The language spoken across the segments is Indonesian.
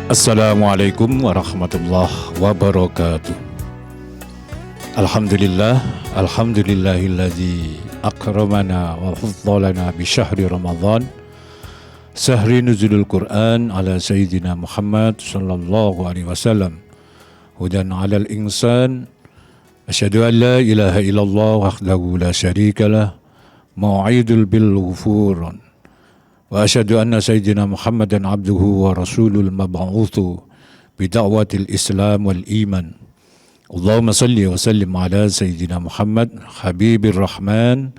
Assalamualaikum warahmatullahi wabarakatuh. Alhamdulillahilladzi akramana wa faddalana bi syahri Ramadan, syahri nuzulul Quran ala sayyidina Muhammad sallallahu alaihi wasallam, hudan 'alal insan. Asyhadu an la ilaha illallah wahdahu la syarikalah, mau'idul bil ghufur. Wa asyhadu anna sayyidina Muhammadan abduhu wa rasulul mab'utsu bida'watil Islam wal iman. Allahumma salli wa sallim ala sayyidina Muhammad habibir rahman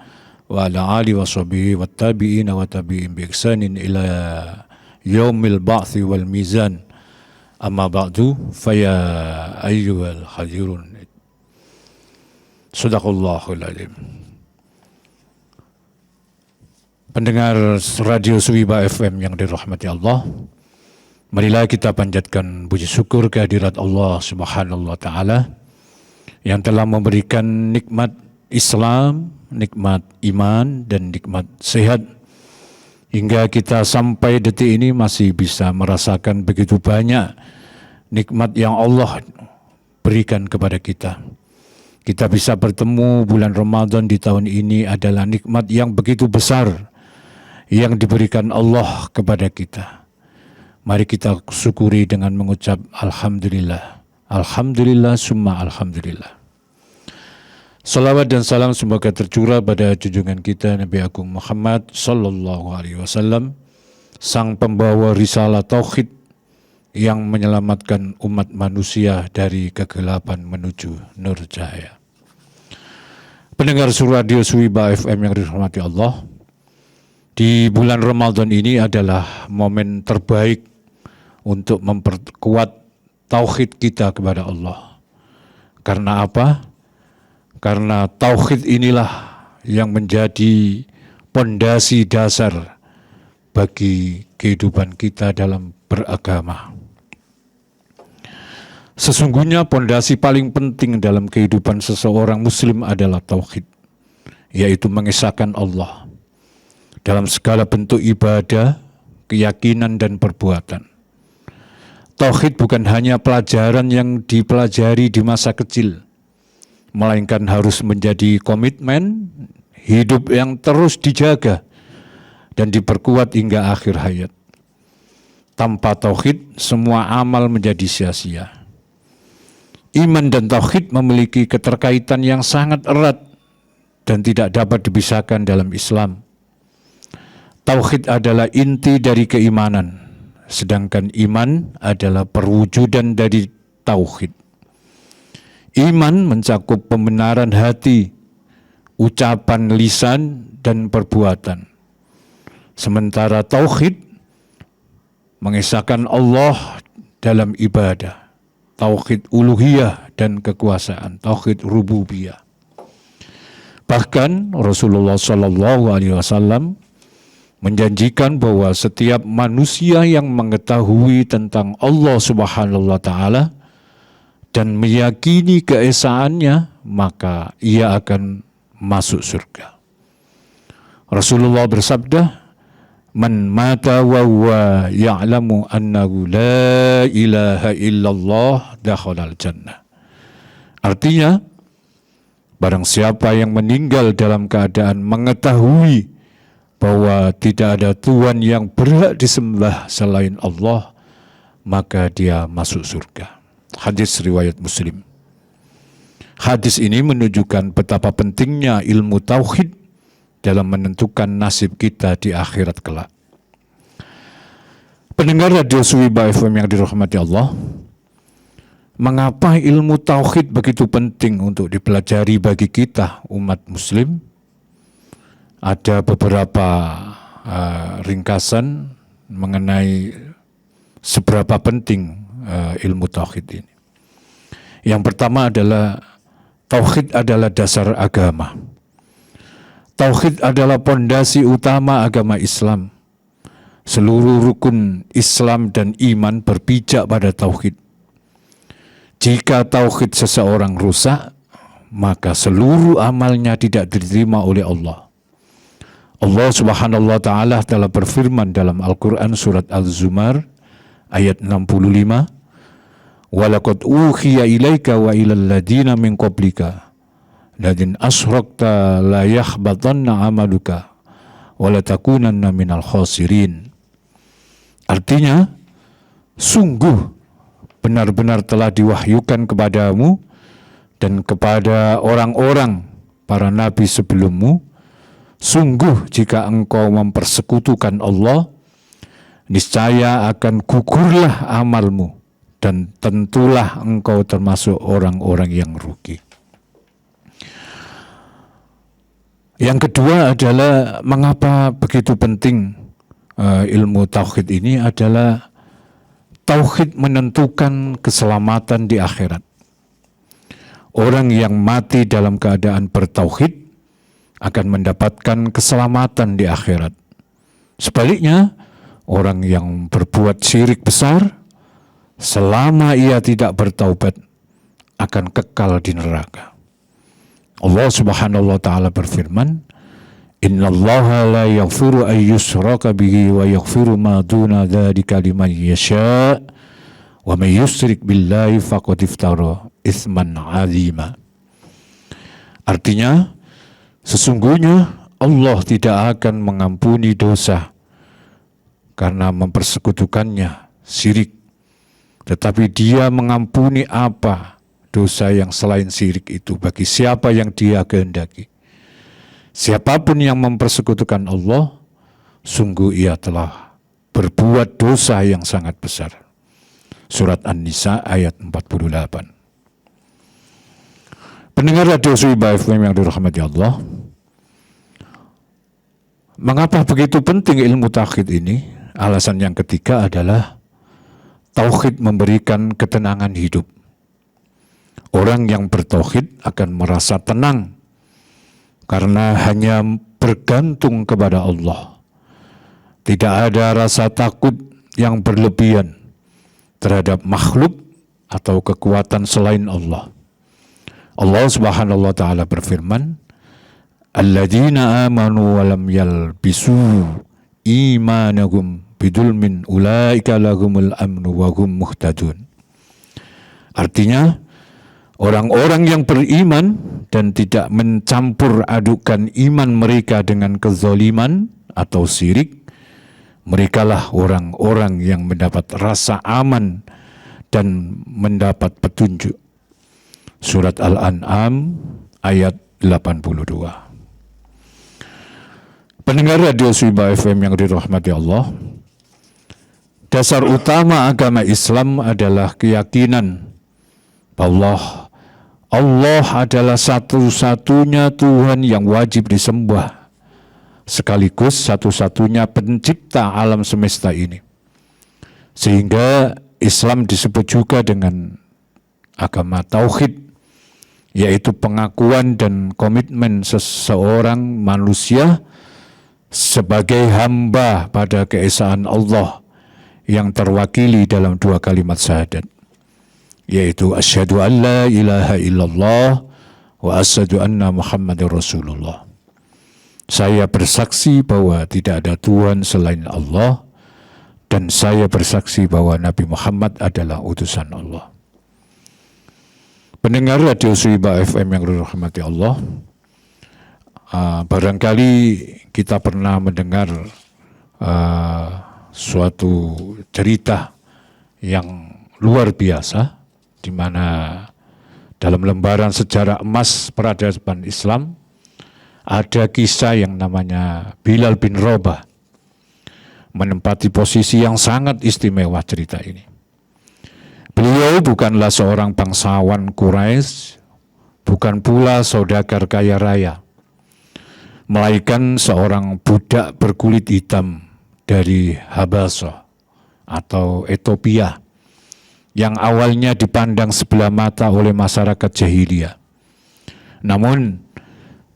wa ala alihi wa sahbihi wat tabi'in wa tabi'in bi ihsanin ila yaumil ba'tsi wal mizan. Amma ba'du, faya ayyuhal hadirun. Shadaqallahul azim. Pendengar Radio Suwiba FM yang dirahmati Allah, marilah kita panjatkan puji syukur kehadirat Allah Subhanahu wa Ta'ala yang telah memberikan nikmat Islam, nikmat iman, dan nikmat sehat, hingga kita sampai detik ini masih bisa merasakan begitu banyak nikmat yang Allah berikan kepada kita. Kita bisa bertemu bulan Ramadan di tahun ini adalah nikmat yang begitu besar yang diberikan Allah kepada kita. Mari kita syukuri dengan mengucap Alhamdulillah. Alhamdulillah summa Alhamdulillah. Salawat dan salam semoga tercurah pada junjungan kita Nabi Agung Muhammad sallallahu alaihi wasallam, sang pembawa risalah tauhid yang menyelamatkan umat manusia dari kegelapan menuju nur cahaya. Pendengar Radio Suwiba FM yang dirahmati Allah, di bulan Ramadan ini adalah momen terbaik untuk memperkuat tauhid kita kepada Allah. Karena apa? Karena tauhid inilah yang menjadi pondasi dasar bagi kehidupan kita dalam beragama. Sesungguhnya pondasi paling penting dalam kehidupan seseorang muslim adalah tauhid, yaitu mengesahkan Allah dalam segala bentuk ibadah, keyakinan, dan perbuatan. Tauhid bukan hanya pelajaran yang dipelajari di masa kecil, melainkan harus menjadi komitmen hidup yang terus dijaga dan diperkuat hingga akhir hayat. Tanpa tauhid, semua amal menjadi sia-sia. Iman dan tauhid memiliki keterkaitan yang sangat erat dan tidak dapat dipisahkan dalam Islam. Tauhid adalah inti dari keimanan, sedangkan iman adalah perwujudan dari tauhid. Iman mencakup pembenaran hati, ucapan lisan, dan perbuatan. Sementara tauhid mengesahkan Allah dalam ibadah, tauhid uluhiyah dan kekuasaan, tauhid rububiyah. Bahkan Rasulullah SAW menjanjikan bahwa setiap manusia yang mengetahui tentang Allah Subhanahu wa Ta'ala dan meyakini keesaannya, maka ia akan masuk surga. Rasulullah bersabda, "Man mata wa huwa ya'lamu annahu la ilaha illallah dakhalal jannah." Artinya, barang siapa yang meninggal dalam keadaan mengetahui bahwa tidak ada Tuhan yang berhak disembah selain Allah, maka dia masuk surga. Hadis riwayat Muslim. Hadis ini menunjukkan betapa pentingnya ilmu tauhid dalam menentukan nasib kita di akhirat kelak. Pendengar Radio Suwiba FM yang dirahmati Allah, mengapa ilmu tauhid begitu penting untuk dipelajari bagi kita umat muslim? Ada beberapa ringkasan mengenai seberapa penting ilmu tauhid ini. Yang pertama adalah tauhid adalah dasar agama. Tauhid adalah pondasi utama agama Islam. Seluruh rukun Islam dan iman berpijak pada tauhid. Jika tauhid seseorang rusak, maka seluruh amalnya tidak diterima oleh Allah. Allah Subhanahu wa Ta'ala telah berfirman dalam Al-Quran surat Al-Zumar ayat 65, walaqad uhiya ilaika wa ilal ladina min qablika ladin asrakta la yahbatanna amaluka wa la takunanna minal khasirin. Artinya, sungguh benar-benar telah diwahyukan kepadamu dan kepada orang-orang para nabi sebelummu, sungguh jika engkau mempersekutukan Allah, niscaya akan gugurlah amalmu dan tentulah engkau termasuk orang-orang yang rugi. Yang kedua adalah mengapa begitu penting ilmu tauhid ini adalah tauhid menentukan keselamatan di akhirat. Orang yang mati dalam keadaan bertauhid akan mendapatkan keselamatan di akhirat. Sebaliknya, orang yang berbuat syirik besar, selama ia tidak bertaubat, akan kekal di neraka. Allah Subhanahu wa taala berfirman, "Innallaha la yaghfiru an yushraka bihi wa yaghfiru ma duna dzalika liman yasha' wa may yusyrik billahi faqad iftara itsman 'azima." Artinya, sesungguhnya Allah tidak akan mengampuni dosa karena mempersekutukannya, syirik. Tetapi Dia mengampuni apa dosa yang selain syirik itu bagi siapa yang Dia kehendaki. Siapapun yang mempersekutukan Allah, sungguh ia telah berbuat dosa yang sangat besar. Surat An-Nisa ayat 48. Pendengar Radio Suwibah FM yang dirahmati Allah, mengapa begitu penting ilmu tauhid ini? Alasan yang ketiga adalah tauhid memberikan ketenangan hidup. Orang yang bertauhid akan merasa tenang karena hanya bergantung kepada Allah. Tidak ada rasa takut yang berlebihan terhadap makhluk atau kekuatan selain Allah. Allah Subhanahu wa taala berfirman, "Alladzina amanu wa lam yalbisu imanahum bidulmin ulaika lahumul amnu wa hum muhtadun." Artinya, orang-orang yang beriman dan tidak mencampur adukan iman mereka dengan kezaliman atau syirik, merekalah orang-orang yang mendapat rasa aman dan mendapat petunjuk. Surat Al-An'am ayat 82. Pendengar Radio Suwibah FM yang dirahmati Allah, dasar utama agama Islam adalah keyakinan bahwa Allah adalah satu-satunya Tuhan yang wajib disembah, sekaligus satu-satunya pencipta alam semesta ini. Sehingga Islam disebut juga dengan agama tauhid, yaitu pengakuan dan komitmen seseorang manusia sebagai hamba pada keesaan Allah yang terwakili dalam dua kalimat syahadat, yaitu asyhadu an la ilaha illallah wa asyhadu anna Muhammadar Rasulullah. Saya bersaksi bahwa tidak ada Tuhan selain Allah dan saya bersaksi bahwa Nabi Muhammad adalah utusan Allah. Pendengar Radio Suwibah FM yang dirahmati Allah, barangkali kita pernah mendengar suatu cerita yang luar biasa, di mana dalam lembaran sejarah emas peradaban Islam ada kisah yang namanya Bilal bin Rabah menempati posisi yang sangat istimewa cerita ini. Beliau bukanlah seorang bangsawan Quraisy, bukan pula saudagar kaya raya, melainkan seorang budak berkulit hitam dari Habasah atau Ethiopia yang awalnya dipandang sebelah mata oleh masyarakat jahiliyah. Namun,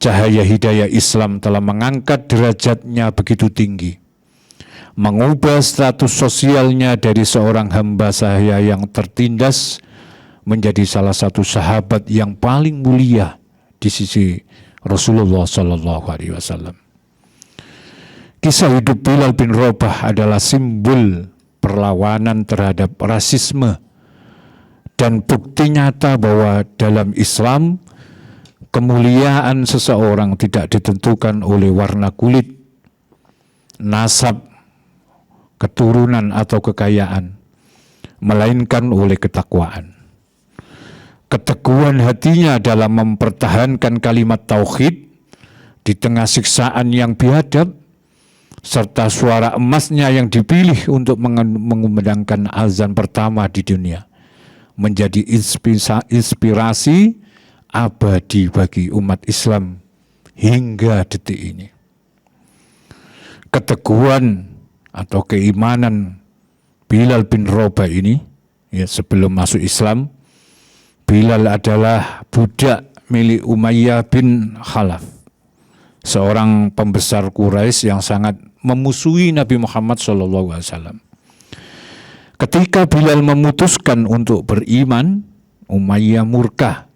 cahaya hidayah Islam telah mengangkat derajatnya begitu tinggi, mengubah status sosialnya dari seorang hamba sahaya yang tertindas menjadi salah satu sahabat yang paling mulia di sisi Rasulullah SAW. Kisah hidup Bilal bin Rabah adalah simbol perlawanan terhadap rasisme, dan bukti nyata bahwa dalam Islam kemuliaan seseorang tidak ditentukan oleh warna kulit, nasab, keturunan atau kekayaan, melainkan oleh ketakwaan. Keteguhan hatinya dalam mempertahankan kalimat tauhid di tengah siksaan yang biadab, serta suara emasnya yang dipilih untuk mengumandangkan azan pertama di dunia, menjadi inspirasi abadi bagi umat Islam hingga detik ini. Keteguhan atau keimanan Bilal bin Rabah ini, ya, sebelum masuk Islam, Bilal adalah budak milik Umayyah bin Khalaf, seorang pembesar Quraisy yang sangat memusuhi Nabi Muhammad SAW. Ketika Bilal memutuskan untuk beriman, Umayyah murka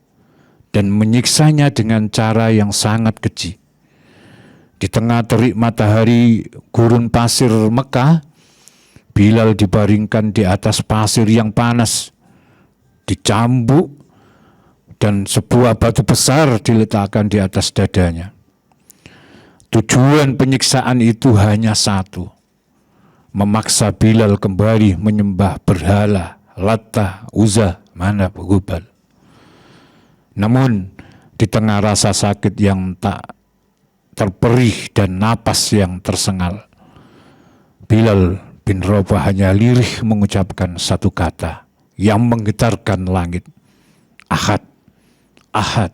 dan menyiksanya dengan cara yang sangat keji. Di tengah terik matahari gurun pasir Mekah, Bilal dibaringkan di atas pasir yang panas, dicambuk, dan sebuah batu besar diletakkan di atas dadanya. Tujuan penyiksaan itu hanya satu, memaksa Bilal kembali menyembah berhala Latta, Uzza, Manat, Hubal. Namun di tengah rasa sakit yang tak terperih dan napas yang tersengal, Bilal bin Rabah hanya lirih mengucapkan satu kata yang menggetarkan langit. Ahad, Ahad,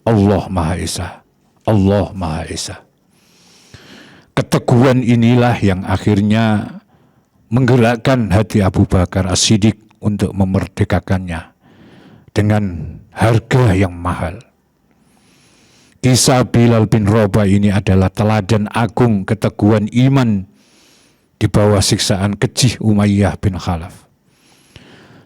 Allah Maha Esa, Allah Maha Esa. Keteguhan inilah yang akhirnya menggerakkan hati Abu Bakar As-Siddiq untuk memerdekakannya dengan harga yang mahal. Kisah Bilal bin Rabah ini adalah teladan agung keteguhan iman di bawah siksaan keji Umayyah bin Khalaf.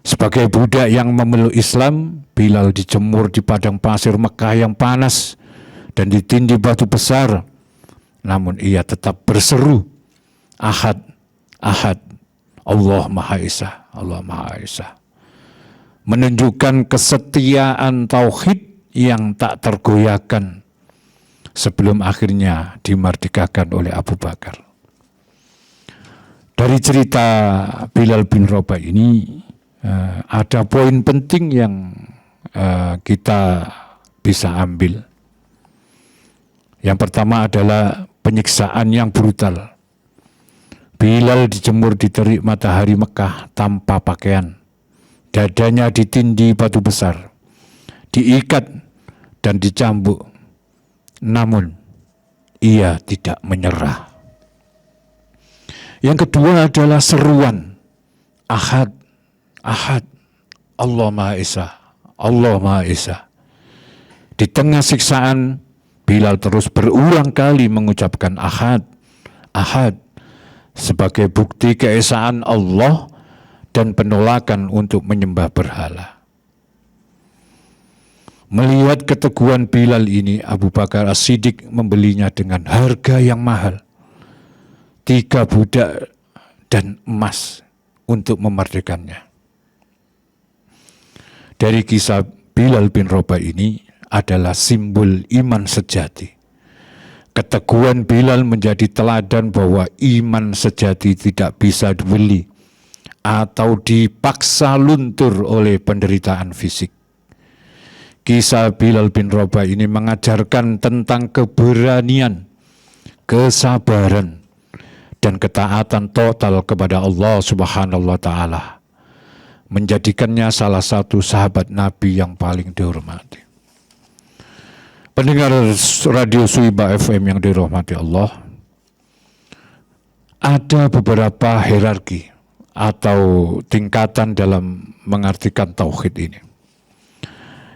Sebagai budak yang memeluk Islam, Bilal dijemur di padang pasir Mekah yang panas dan ditindih batu besar. Namun ia tetap berseru, Ahad, Ahad, Allah Maha Esa, Allah Maha Esa. Menunjukkan kesetiaan tauhid yang tak tergoyahkan sebelum akhirnya dimerdekakan oleh Abu Bakar. Dari cerita Bilal bin Rabah ini, ada poin penting yang kita bisa ambil. Yang pertama adalah penyiksaan yang brutal. Bilal dijemur di terik matahari Mekah tanpa pakaian. Dadanya ditindih batu besar, diikat dan dicambuk. Namun ia tidak menyerah. Yang kedua adalah seruan, Ahad, Ahad, Allah Maha Esa, Allah Maha Esa. Di tengah siksaan, Bilal terus berulang kali mengucapkan Ahad, Ahad, sebagai bukti keesaan Allah dan penolakan untuk menyembah berhala. Melihat keteguhan Bilal ini, Abu Bakar As-Siddiq membelinya dengan harga yang mahal, 3 budak dan emas untuk memerdekakannya. Dari kisah Bilal bin Rabah ini adalah simbol iman sejati. Keteguhan Bilal menjadi teladan bahwa iman sejati tidak bisa dibeli atau dipaksa luntur oleh penderitaan fisik. Kisah Bilal bin Rabah ini mengajarkan tentang keberanian, kesabaran, dan ketaatan total kepada Allah Subhanahu wa Ta'ala, menjadikannya salah satu sahabat Nabi yang paling dihormati. Pendengar Radio Suwibah FM yang dirahmati Allah, ada beberapa hierarki atau tingkatan dalam mengartikan tauhid ini.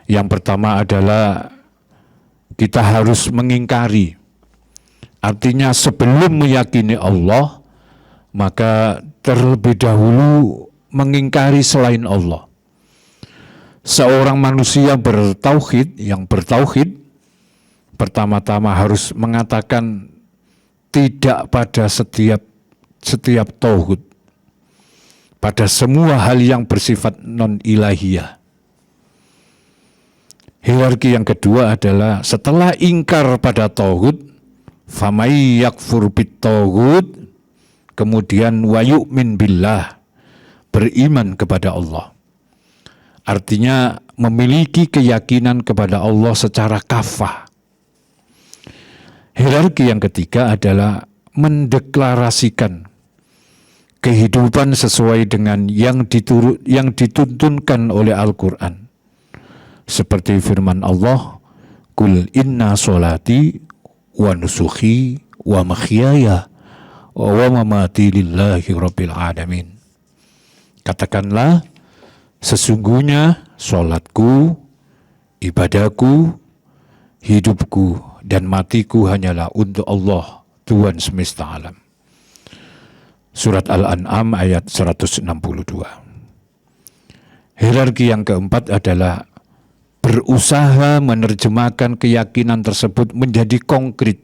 Yang pertama adalah kita harus mengingkari. Artinya sebelum meyakini Allah, maka terlebih dahulu mengingkari selain Allah. Seorang manusia yang bertauhid, pertama-tama harus mengatakan tidak pada setiap tauhid. pada semua hal yang bersifat non-ilahiyah. Hierarki yang kedua adalah setelah ingkar pada tauhid, famay yakfur bit tauhid, kemudian wa yu'min billah, beriman kepada Allah. Artinya memiliki keyakinan kepada Allah secara kafah. Hierarki yang ketiga adalah mendeklarasikan kehidupan sesuai dengan yang dituntunkan oleh Al-Quran. Seperti firman Allah, Qul inna sholati wa nusuki wa mahyaya wa mamati lillahi rabbil alamin. Katakanlah, sesungguhnya sholatku, ibadahku, hidupku, dan matiku hanyalah untuk Allah, Tuhan semesta alam. Surat Al-An'am ayat 162. Hierarki yang keempat adalah berusaha menerjemahkan keyakinan tersebut menjadi konkret,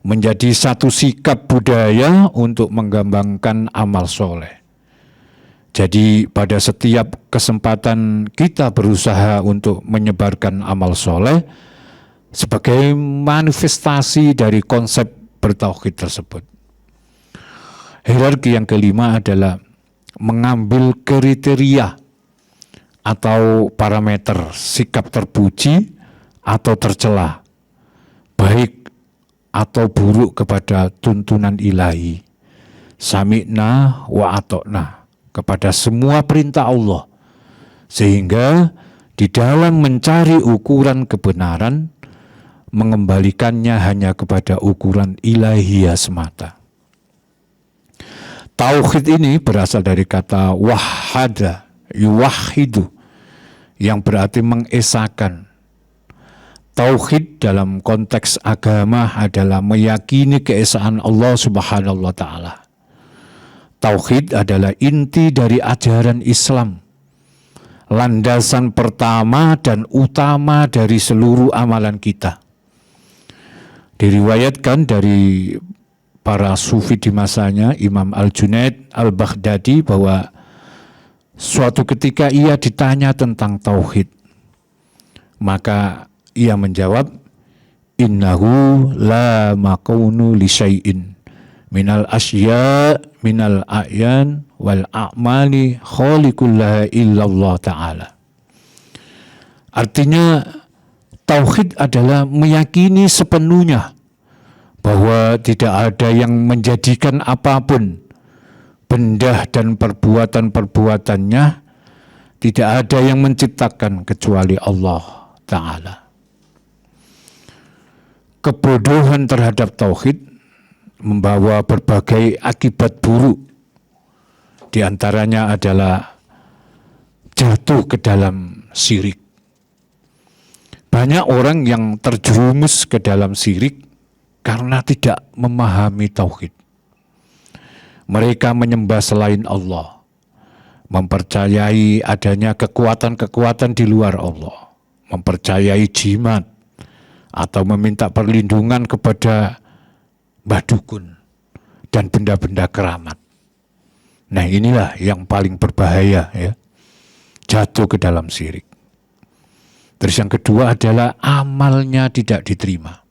menjadi satu sikap budaya untuk mengembangkan amal soleh. Jadi pada setiap kesempatan kita berusaha untuk menyebarkan amal soleh sebagai manifestasi dari konsep bertauhid tersebut. Hierarki yang kelima adalah mengambil kriteria atau parameter sikap terpuji atau tercela, baik atau buruk kepada tuntunan ilahi, sami'na wa atokna, kepada semua perintah Allah, sehingga di dalam mencari ukuran kebenaran, mengembalikannya hanya kepada ukuran ilahiyah semata. Tauhid ini berasal dari kata wahada, yuwahidu, yang berarti mengesahkan. Tauhid dalam konteks agama adalah meyakini keesaan Allah Subhanahu wa Ta'ala. Tauhid adalah inti dari ajaran Islam, landasan pertama dan utama dari seluruh amalan kita. Diriwayatkan dari para sufi di masanya, Imam Al-Junaid Al-Baghdadi, bahwa suatu ketika ia ditanya tentang tauhid, maka ia menjawab, innahu la makunu li syai'in minal asya minal a'yan wal a'mali khaliqullaha illallah ta'ala. Artinya tauhid adalah meyakini sepenuhnya bahwa tidak ada yang menjadikan apapun, benda dan perbuatan-perbuatannya, tidak ada yang menciptakan kecuali Allah Ta'ala. Kebodohan terhadap tauhid membawa berbagai akibat buruk. Di antaranya adalah jatuh ke dalam syirik. Banyak orang yang terjerumus ke dalam syirik karena tidak memahami tauhid. Mereka menyembah selain Allah, mempercayai adanya kekuatan-kekuatan di luar Allah, mempercayai jimat, atau meminta perlindungan kepada mbah dukun dan benda-benda keramat. Nah, inilah yang paling berbahaya, ya, jatuh ke dalam syirik. Terus yang kedua adalah amalnya tidak diterima.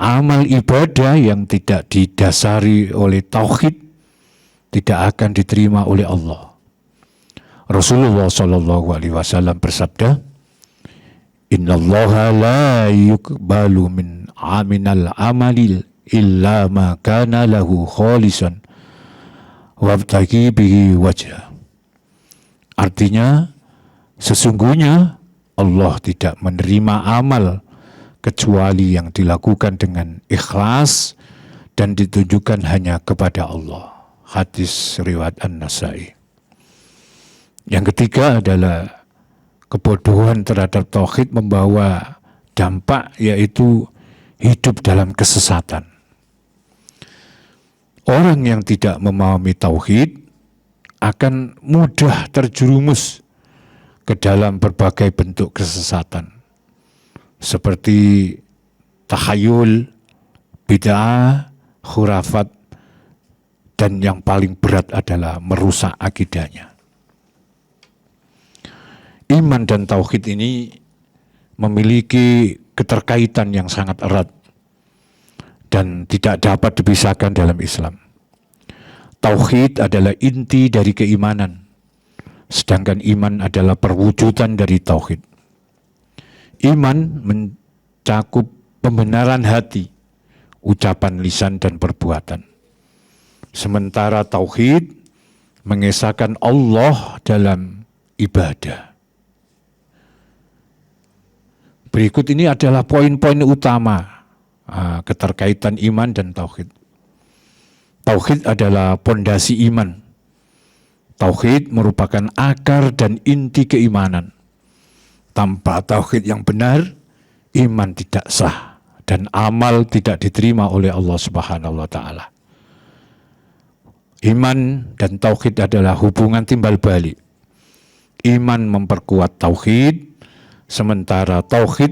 Amal ibadah yang tidak didasari oleh tauhid tidak akan diterima oleh Allah. Rasulullah SAW bersabda, innallaha la yuqbalu min aminal amalil illa ma kana lahu khalisan wabtagi bihi wajah. Artinya, sesungguhnya Allah tidak menerima amal kecuali yang dilakukan dengan ikhlas dan ditujukan hanya kepada Allah. Hadis riwayat An-Nasai. Yang ketiga adalah kebodohan terhadap tauhid membawa dampak, yaitu hidup dalam kesesatan. Orang yang tidak memahami tauhid akan mudah terjerumus ke dalam berbagai bentuk kesesatan, seperti tahayul, bid'ah, khurafat, dan yang paling berat adalah merusak akidahnya. Iman dan tauhid ini memiliki keterkaitan yang sangat erat dan tidak dapat dipisahkan dalam Islam. Tauhid adalah inti dari keimanan, sedangkan iman adalah perwujudan dari tauhid. Iman mencakup pembenaran hati, ucapan lisan dan perbuatan. Sementara tauhid mengesahkan Allah dalam ibadah. Berikut ini adalah poin-poin utama keterkaitan iman dan tauhid. Tauhid adalah pondasi iman. Tauhid merupakan akar dan inti keimanan. Tanpa tauhid yang benar, iman tidak sah dan amal tidak diterima oleh Allah Subhanahu wa taala. Iman dan tauhid adalah hubungan timbal balik. Iman memperkuat tauhid, sementara tauhid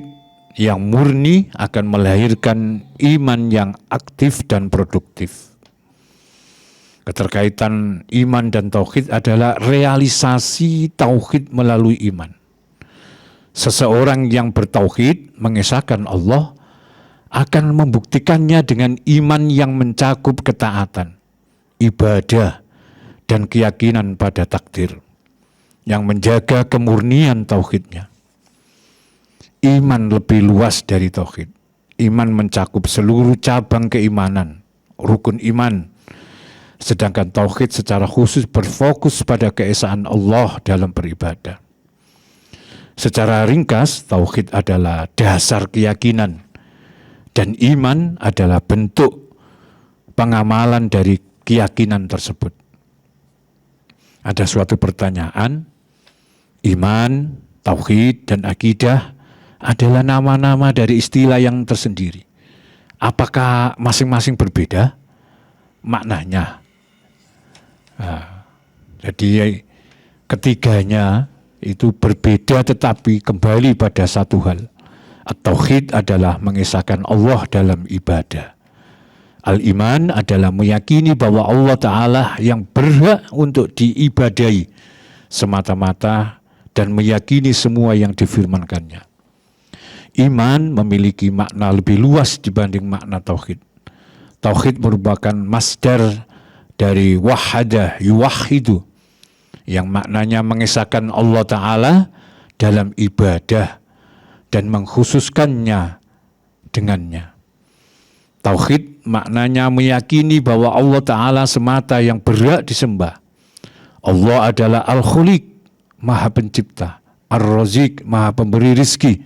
yang murni akan melahirkan iman yang aktif dan produktif. Keterkaitan iman dan tauhid adalah realisasi tauhid melalui iman. Seseorang yang bertauhid mengesahkan Allah akan membuktikannya dengan iman yang mencakup ketaatan, ibadah, dan keyakinan pada takdir, yang menjaga kemurnian tauhidnya. Iman lebih luas dari tauhid. Iman mencakup seluruh cabang keimanan, rukun iman, sedangkan tauhid secara khusus berfokus pada keesaan Allah dalam beribadah. Secara ringkas, tauhid adalah dasar keyakinan dan iman adalah bentuk pengamalan dari keyakinan tersebut. Ada suatu pertanyaan, iman, tauhid, dan akidah adalah nama-nama dari istilah yang tersendiri. Apakah masing-masing berbeda maknanya? Jadi ketiganya itu berbeda tetapi kembali pada satu hal. At-tauhid adalah mengesahkan Allah dalam ibadah. Al-iman adalah meyakini bahwa Allah Ta'ala yang berhak untuk diibadahi semata-mata dan meyakini semua yang difirmankannya. Iman memiliki makna lebih luas dibanding makna tauhid. Tauhid merupakan masdar dari wahada yuwahidu, yang maknanya mengesahkan Allah Ta'ala dalam ibadah dan mengkhususkannya dengannya. Tauhid maknanya meyakini bahwa Allah Ta'ala semata yang berhak disembah. Allah adalah Al-Khaliq, Maha Pencipta, Ar-Razik, Maha Pemberi rizki,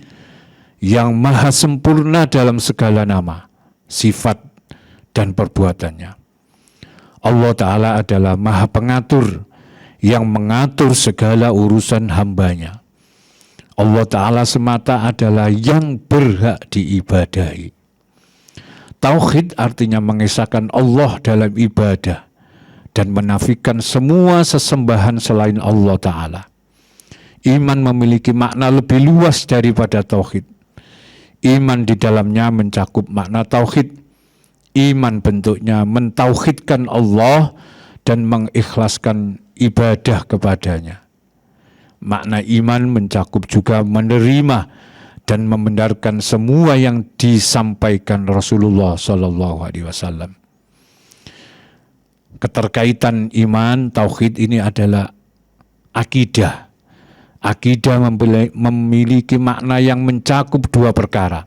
yang maha sempurna dalam segala nama, sifat, dan perbuatannya. Allah Ta'ala adalah Maha Pengatur, yang mengatur segala urusan hambanya. Allah Ta'ala semata adalah yang berhak diibadahi. Tauhid artinya mengesahkan Allah dalam ibadah dan menafikan semua sesembahan selain Allah Ta'ala. Iman memiliki makna lebih luas daripada tauhid. Iman di dalamnya mencakup makna tauhid. Iman bentuknya mentauhidkan Allah dan mengikhlaskan ibadah kepadanya. Makna iman mencakup juga menerima dan membenarkan semua yang disampaikan Rasulullah SAW. Keterkaitan iman, tauhid ini adalah akidah. Akidah memiliki makna yang mencakup dua perkara.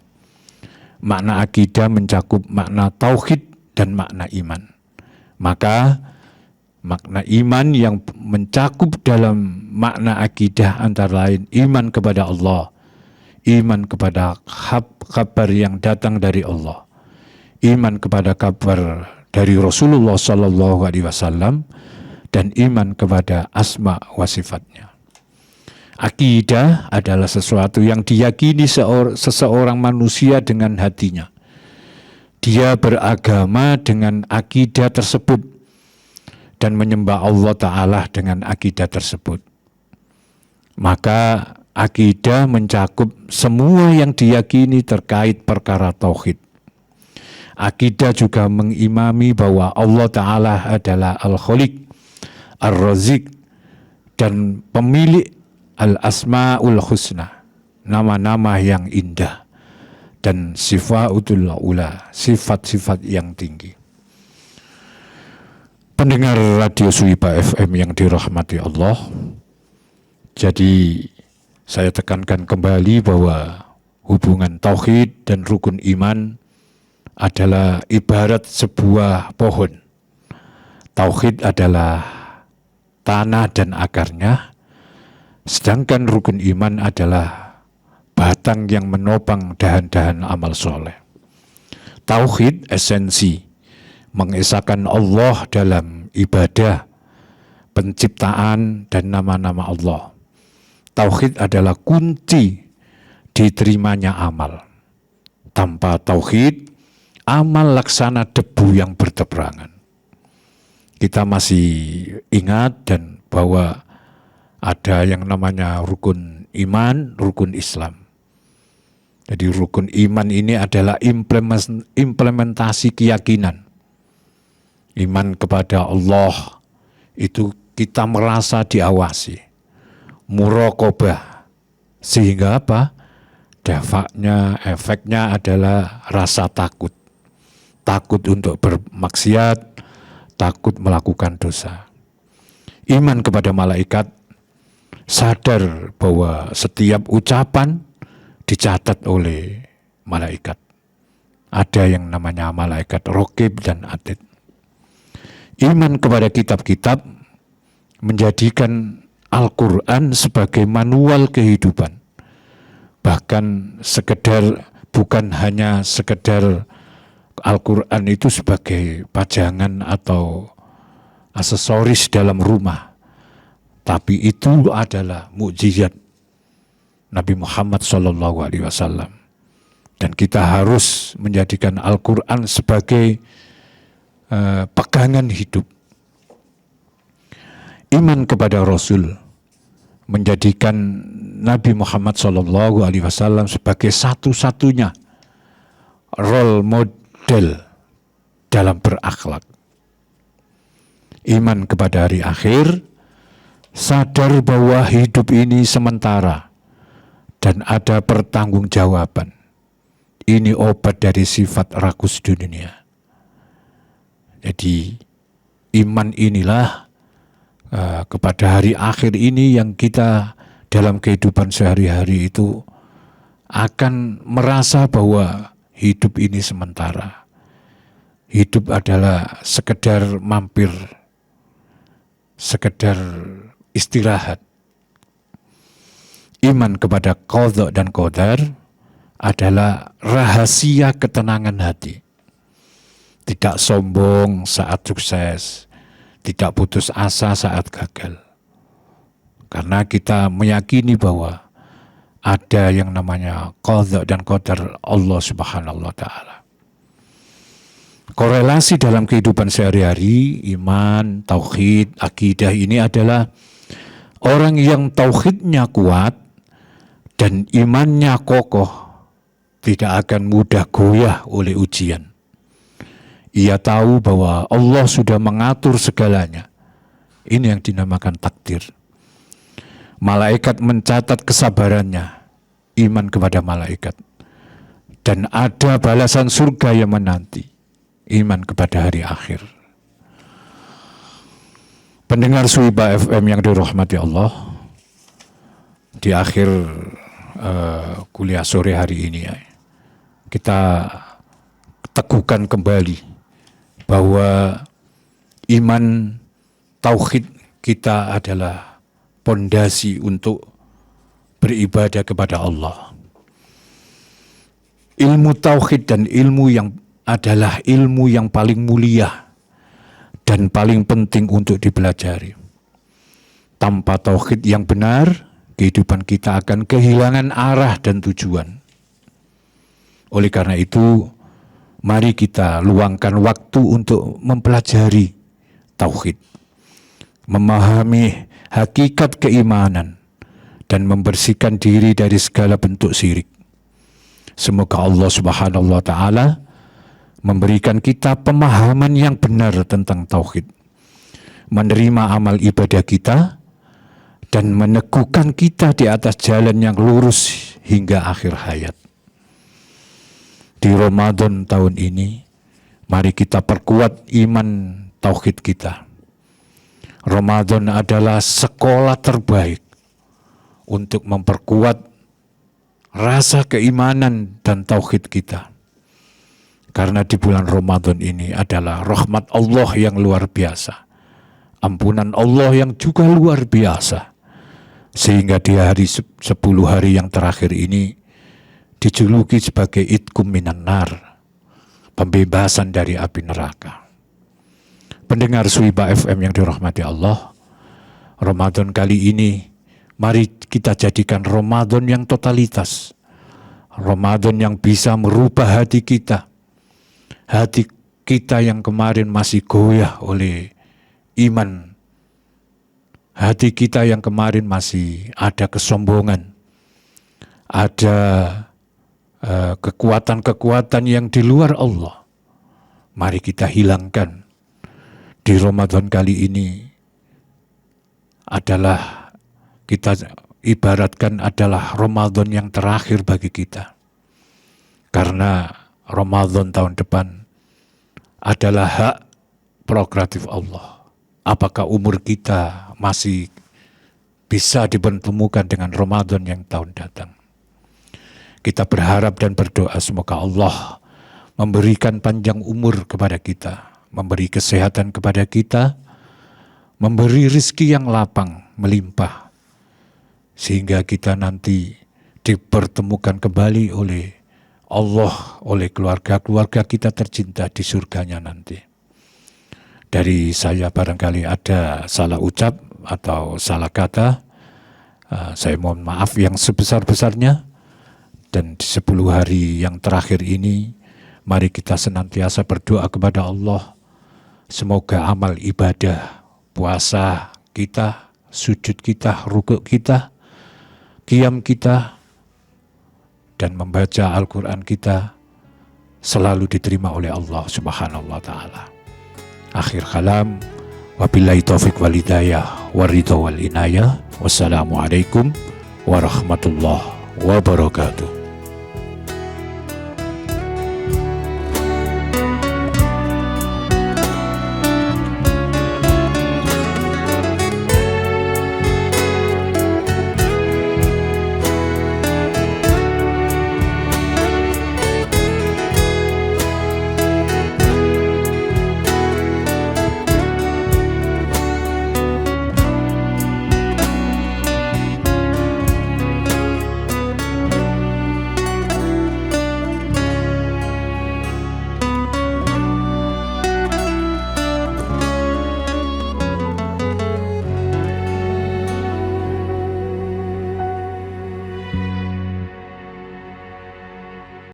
Makna akidah mencakup makna tauhid dan makna iman. Maka makna iman yang mencakup dalam makna akidah antara lain iman kepada Allah, iman kepada kabar yang datang dari Allah, iman kepada kabar dari Rasulullah SAW, dan iman kepada asma wa sifatnya. Akidah adalah sesuatu yang diyakini seseorang manusia dengan hatinya. Dia beragama dengan akidah tersebut dan menyembah Allah Ta'ala dengan akidah tersebut. Maka akidah mencakup semua yang diyakini terkait perkara tauhid. Akidah juga mengimami bahwa Allah Ta'ala adalah Al-Khaliq, Ar-Razik, dan pemilik Al-Asma'ul Husna, nama-nama yang indah, dan sifatul ula, sifat-sifat yang tinggi. Pendengar Radio Suwiba FM yang dirahmati Allah, jadi saya tekankan kembali bahwa hubungan tauhid dan rukun iman adalah ibarat sebuah pohon. Tauhid adalah tanah dan akarnya, sedangkan rukun iman adalah batang yang menopang dahan-dahan amal soleh. Tauhid esensi, mengesahkan Allah dalam ibadah, penciptaan, dan nama-nama Allah. Tauhid adalah kunci diterimanya amal. Tanpa tauhid, amal laksana debu yang bertebarangan. Kita masih ingat dan bahwa ada yang namanya rukun iman, rukun Islam. Jadi rukun iman ini adalah implementasi keyakinan. Iman kepada Allah itu kita merasa diawasi. Muraqabah. Sehingga apa? Efeknya adalah rasa takut. Takut untuk bermaksiat, takut melakukan dosa. Iman kepada malaikat, sadar bahwa setiap ucapan dicatat oleh malaikat. Ada yang namanya malaikat raqib dan atid. Iman kepada kitab-kitab menjadikan Al-Quran sebagai manual kehidupan. Bahkan bukan hanya sekedar Al-Quran itu sebagai pajangan atau aksesoris dalam rumah, tapi itu adalah mukjizat Nabi Muhammad SAW. Dan kita harus menjadikan Al-Quran sebagai pegangan hidup. Iman kepada Rasul menjadikan Nabi Muhammad SAW sebagai satu-satunya role model dalam berakhlak. Iman kepada hari akhir, sadar bahwa hidup ini sementara dan ada pertanggungjawaban. Ini obat dari sifat rakus dunia. Jadi iman inilah kepada hari akhir ini yang kita dalam kehidupan sehari-hari itu akan merasa bahwa hidup ini sementara. Hidup adalah sekedar mampir, sekedar istirahat. Iman kepada qadha dan qadar adalah rahasia ketenangan hati. Tidak sombong saat sukses, tidak putus asa saat gagal. Karena kita meyakini bahwa ada yang namanya qadha dan qadar Allah Subhanahu wa Ta'ala. Korelasi dalam kehidupan sehari-hari, iman, tauhid, akidah ini adalah orang yang tauhidnya kuat dan imannya kokoh tidak akan mudah goyah oleh ujian. Ia tahu bahwa Allah sudah mengatur segalanya. Ini yang dinamakan takdir. Malaikat mencatat kesabarannya, iman kepada malaikat. Dan ada balasan surga yang menanti, iman kepada hari akhir. Pendengar Suwiba FM yang dirahmati Allah, di akhir kuliah sore hari ini kita teguhkan kembali bahwa iman tauhid kita adalah pondasi untuk beribadah kepada Allah. Ilmu tauhid dan ilmu yang adalah ilmu yang paling mulia dan paling penting untuk dipelajari. Tanpa tauhid yang benar, kehidupan kita akan kehilangan arah dan tujuan. Oleh karena itu, mari kita luangkan waktu untuk mempelajari tauhid, memahami hakikat keimanan, dan membersihkan diri dari segala bentuk syirik. Semoga Allah Subhanahu wa Ta'ala memberikan kita pemahaman yang benar tentang tauhid, menerima amal ibadah kita, dan meneguhkan kita di atas jalan yang lurus hingga akhir hayat. Di Ramadan tahun ini, mari kita perkuat iman tauhid kita. Ramadan adalah sekolah terbaik untuk memperkuat rasa keimanan dan tauhid kita. Karena di bulan Ramadan ini adalah rahmat Allah yang luar biasa, ampunan Allah yang juga luar biasa. Sehingga di hari 10 hari yang terakhir ini dijuluki sebagai itkum minan nar, pembebasan dari api neraka. Pendengar Suwibah FM yang dirahmati Allah, Ramadan kali ini mari kita jadikan Ramadan yang totalitas, Ramadan yang bisa merubah hati kita yang kemarin masih goyah oleh iman, hati kita yang kemarin masih ada kesombongan, ada kekuatan-kekuatan yang di luar Allah. Mari kita hilangkan. Di Ramadan kali ini adalah kita ibaratkan adalah Ramadan yang terakhir bagi kita. Karena Ramadan tahun depan adalah hak prerogatif Allah. Apakah umur kita masih bisa dipertemukan dengan Ramadan yang tahun datang? Kita berharap dan berdoa semoga Allah memberikan panjang umur kepada kita, memberi kesehatan kepada kita, memberi rezeki yang lapang, melimpah, sehingga kita nanti dipertemukan kembali oleh Allah, oleh keluarga-keluarga kita tercinta di surganya nanti. Dari saya barangkali ada salah ucap atau salah kata, saya mohon maaf yang sebesar-besarnya. Dan di 10 hari yang terakhir ini, mari kita senantiasa berdoa kepada Allah. Semoga amal ibadah, puasa kita, sujud kita, rukuk kita, qiyam kita, dan membaca Al-Quran kita selalu diterima oleh Allah Subhanahu wa Ta'ala. Akhir kalam, wabillahi taufiq wal hidayah, waridha wal inayah. Wassalamualaikum warahmatullahi wabarakatuh.